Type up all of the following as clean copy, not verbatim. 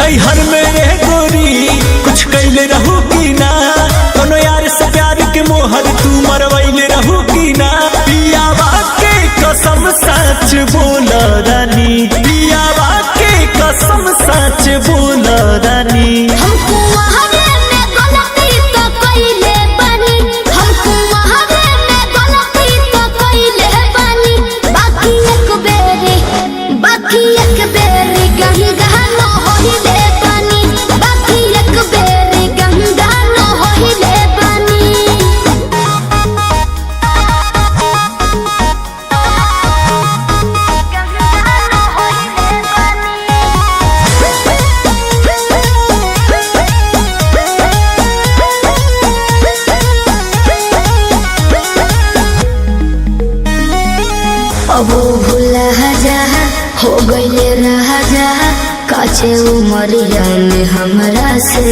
नैहर मेरे गोरी कुछ कैले रहू की ना, कोनो यार से प्यार के मोहर तू मरवैले रहू की ना। पियावा के कसम सच बोल रानी, पियावा के कसम सच बोल रानी। हमको वहारे में गलती तो कइले बानी, हमको वहारे में गलती तो कइले बानी। बाकी एक बेरी गंगा न होइले बानी, बाकी एक बेरी गंगा न होइले बानी। अब भूला जा हो गईले रहा जा, काचे उमरिया में हमरा से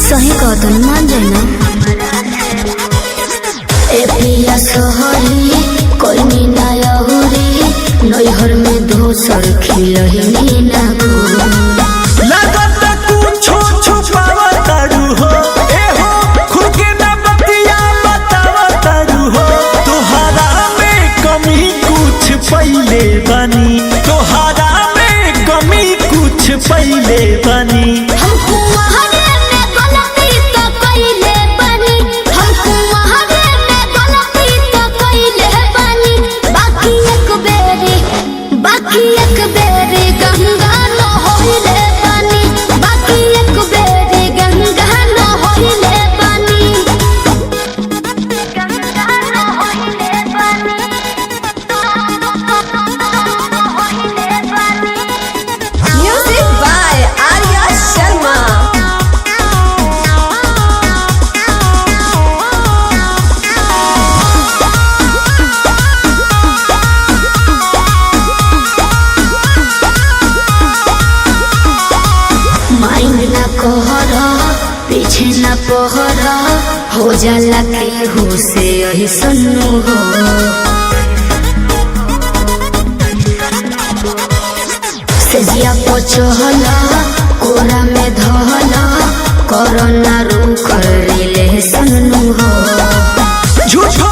सही कहतन मान जाए ना। ए पिया सोहरी कोई मीना यहुरी, नैहर में दोसर खिलही ना लगत कुछो छुपावा तारू हो, ए हो खुद के ना बतिया बतावा तारू हो। तोहरा में कमी कुछ पहिले बानी, तोहरा में कमी कुछ पहिले बानी। हमको वहारे में गलती तो कइले बानी, हमको वहारे में गलती तो कइले बानी। बाकी एक बेरी गंगा न होइले बानी, बाकी एक बेरी गंगा न होइले बानी, गंगा न होइले बानी, होइले बानी। Music by Arya Sharma. Mind ना कहर पीछे ना पहर, हो जाला केहू से यही सन्नु हो। सेजिया पचहल कोरा में धहल, कोरोना रू कर ले सन्नु हो। झूठो